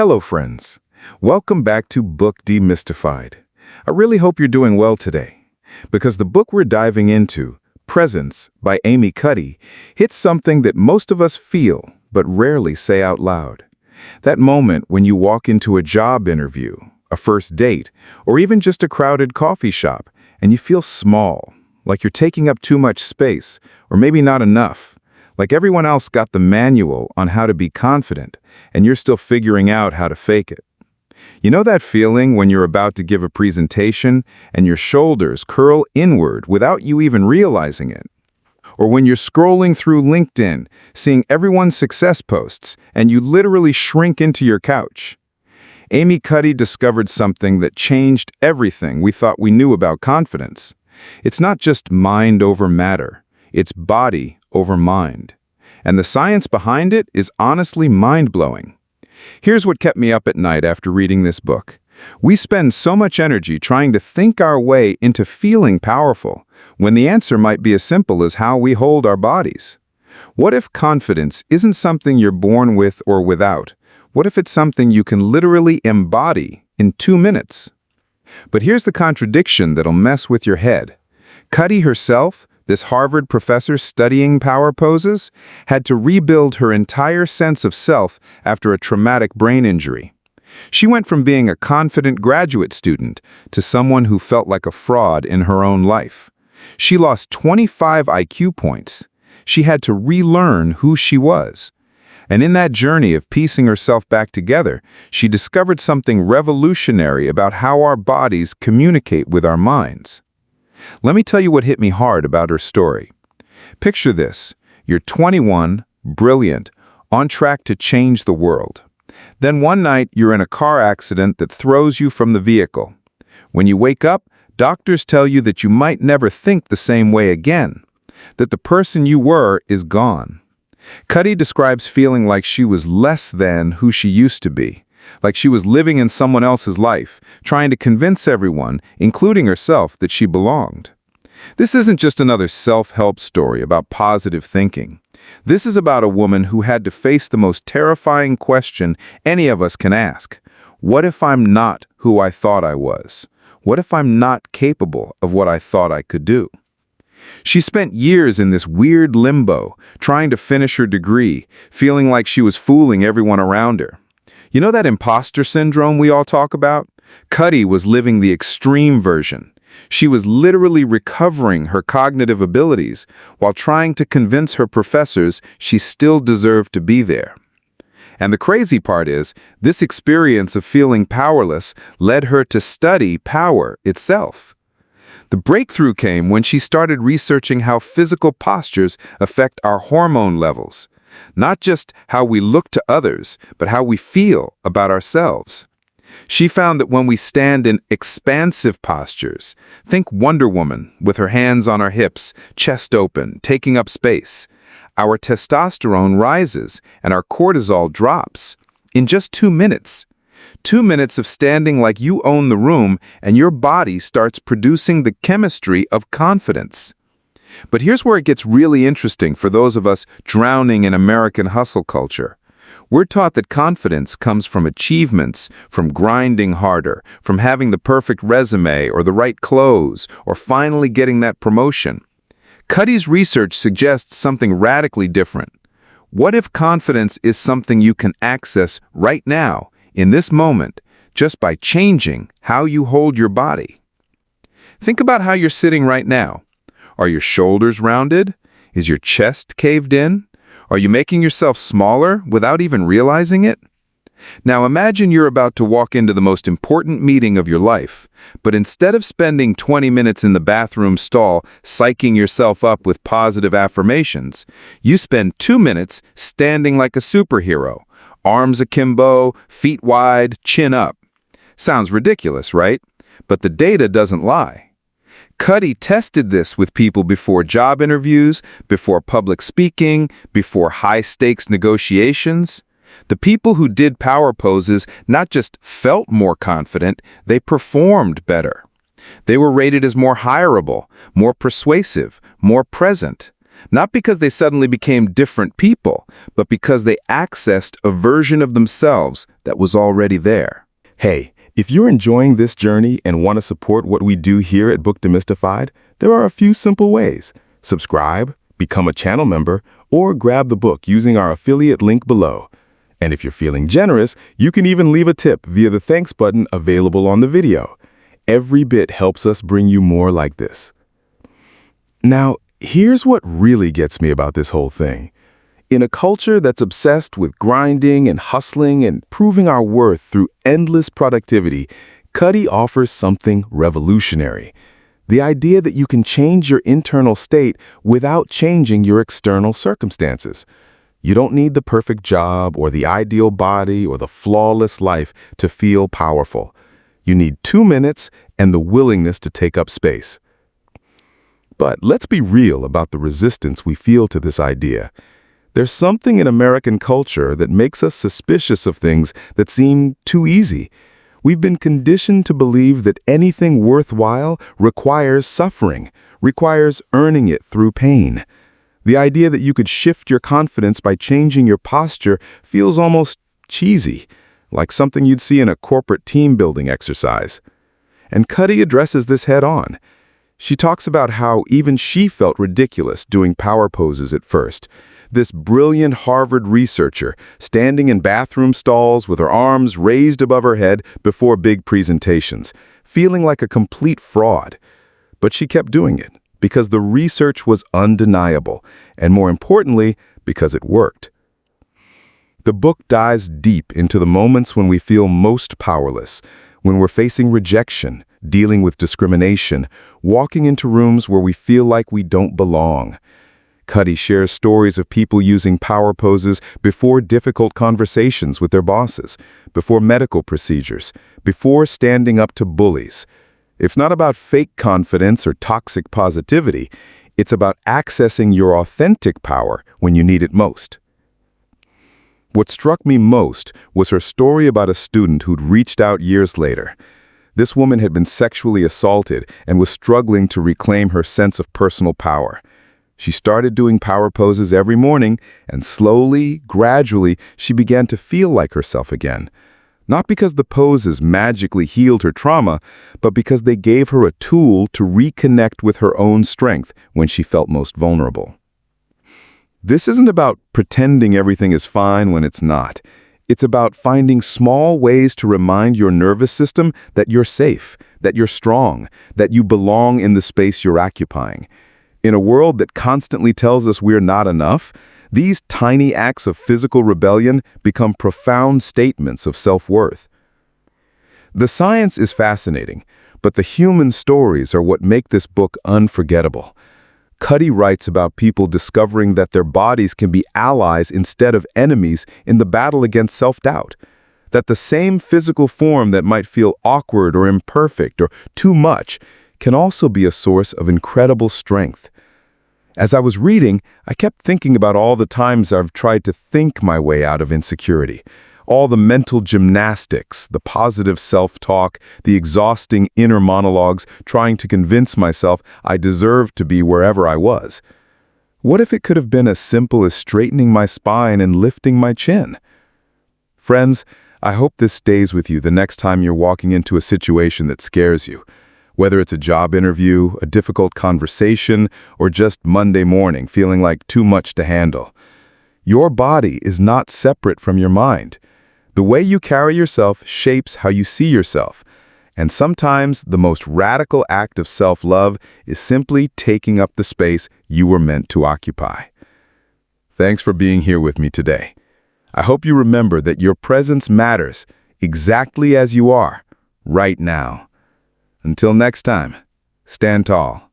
Hello, friends. Welcome back to Book Demystified. I really hope you're doing well today, because the book we're diving into, Presence by Amy Cuddy, hits something that most of us feel but rarely say out loud. That moment when you walk into a job interview, a first date, or even just a crowded coffee shop, and you feel small, like you're taking up too much space, or maybe not enough. Like everyone else got the manual on how to be confident, and you're still figuring out how to fake it. You know that feeling when you're about to give a presentation and your shoulders curl inward without you even realizing it? Or when you're scrolling through LinkedIn, seeing everyone's success posts, and you literally shrink into your couch? Amy Cuddy discovered something that changed everything we thought we knew about confidence. It's not just mind over matter, it's body over mind. And the science behind it is honestly mind-blowing. Here's what kept me up at night after reading this book. We spend so much energy trying to think our way into feeling powerful, when the answer might be as simple as how we hold our bodies. What if confidence isn't something you're born with or without? What if it's something you can literally embody in 2 minutes? But here's the contradiction that'll mess with your head. Cuddy herself, this Harvard professor studying power poses, had to rebuild her entire sense of self after a traumatic brain injury. She went from being a confident graduate student to someone who felt like a fraud in her own life. She lost 25 IQ points. She had to relearn who she was. And in that journey of piecing herself back together, she discovered something revolutionary about how our bodies communicate with our minds. Let me tell you what hit me hard about her story. Picture this. You're 21, brilliant, on track to change the world. Then one night, you're in a car accident that throws you from the vehicle. When you wake up, doctors tell you that you might never think the same way again, that the person you were is gone. Cuddy describes feeling like she was less than who she used to be, like she was living in someone else's life, trying to convince everyone, including herself, that she belonged. This isn't just another self-help story about positive thinking. This is about a woman who had to face the most terrifying question any of us can ask. What if I'm not who I thought I was? What if I'm not capable of what I thought I could do? She spent years in this weird limbo, trying to finish her degree, feeling like she was fooling everyone around her. You know that imposter syndrome we all talk about? Cuddy was living the extreme version. She was literally recovering her cognitive abilities while trying to convince her professors she still deserved to be there. And the crazy part is, this experience of feeling powerless led her to study power itself. The breakthrough came when she started researching how physical postures affect our hormone levels. Not just how we look to others, but how we feel about ourselves. She found that when we stand in expansive postures, think Wonder Woman with her hands on her hips, chest open, taking up space, our testosterone rises and our cortisol drops in just 2 minutes. 2 minutes of standing like you own the room, and your body starts producing the chemistry of confidence. But here's where it gets really interesting for those of us drowning in American hustle culture. We're taught that confidence comes from achievements, from grinding harder, from having the perfect resume or the right clothes, or finally getting that promotion. Cuddy's research suggests something radically different. What if confidence is something you can access right now, in this moment, just by changing how you hold your body? Think about how you're sitting right now. Are your shoulders rounded? Is your chest caved in? Are you making yourself smaller without even realizing it? Now imagine you're about to walk into the most important meeting of your life, but instead of spending 20 minutes in the bathroom stall psyching yourself up with positive affirmations, you spend 2 minutes standing like a superhero, arms akimbo, feet wide, chin up. Sounds ridiculous, right? But the data doesn't lie. Cuddy tested this with people before job interviews, before public speaking, before high-stakes negotiations. The people who did power poses not just felt more confident, they performed better. They were rated as more hireable, more persuasive, more present. not because they suddenly became different people, but because they accessed a version of themselves that was already there. Hey, if you're enjoying this journey and want to support what we do here at Book Demystified, there are a few simple ways. Subscribe, become a channel member, or grab the book using our affiliate link below. And if you're feeling generous, you can even leave a tip via the thanks button available on the video. Every bit helps us bring you more like this. Now, here's what really gets me about this whole thing. In a culture that's obsessed with grinding and hustling and proving our worth through endless productivity, Cuddy offers something revolutionary. The idea that you can change your internal state without changing your external circumstances. You don't need the perfect job or the ideal body or the flawless life to feel powerful. You need 2 minutes and the willingness to take up space. But let's be real about the resistance we feel to this idea. There's something in American culture that makes us suspicious of things that seem too easy. We've been conditioned to believe that anything worthwhile requires suffering, requires earning it through pain. The idea that you could shift your confidence by changing your posture feels almost cheesy, like something you'd see in a corporate team-building exercise. And Cuddy addresses this head-on. She talks about how even she felt ridiculous doing power poses at first. This brilliant Harvard researcher standing in bathroom stalls with her arms raised above her head before big presentations, feeling like a complete fraud. But she kept doing it because the research was undeniable, and more importantly, because it worked. The book dives deep into the moments when we feel most powerless, when we're facing rejection, dealing with discrimination, walking into rooms where we feel like we don't belong. Cuddy shares stories of people using power poses before difficult conversations with their bosses, before medical procedures, before standing up to bullies. It's not about fake confidence or toxic positivity. It's about accessing your authentic power when you need it most. What struck me most was her story about a student who'd reached out years later. This woman had been sexually assaulted and was struggling to reclaim her sense of personal power. She started doing power poses every morning, and slowly, gradually, she began to feel like herself again. Not because the poses magically healed her trauma, but because they gave her a tool to reconnect with her own strength when she felt most vulnerable. This isn't about pretending everything is fine when it's not. It's about finding small ways to remind your nervous system that you're safe, that you're strong, that you belong in the space you're occupying. In a world that constantly tells us we're not enough, these tiny acts of physical rebellion become profound statements of self-worth. The science is fascinating, but the human stories are what make this book unforgettable. Cuddy writes about people discovering that their bodies can be allies instead of enemies in the battle against self-doubt. That the same physical form that might feel awkward or imperfect or too much can also be a source of incredible strength. As I was reading, I kept thinking about all the times I've tried to think my way out of insecurity. All the mental gymnastics, the positive self-talk, the exhausting inner monologues trying to convince myself I deserved to be wherever I was. What if it could have been as simple as straightening my spine and lifting my chin? Friends, I hope this stays with you the next time you're walking into a situation that scares you. Whether it's a job interview, a difficult conversation, or just Monday morning feeling like too much to handle. Your body is not separate from your mind. The way you carry yourself shapes how you see yourself. And sometimes the most radical act of self-love is simply taking up the space you were meant to occupy. Thanks for being here with me today. I hope you remember that your presence matters exactly as you are, right now. Until next time, stand tall.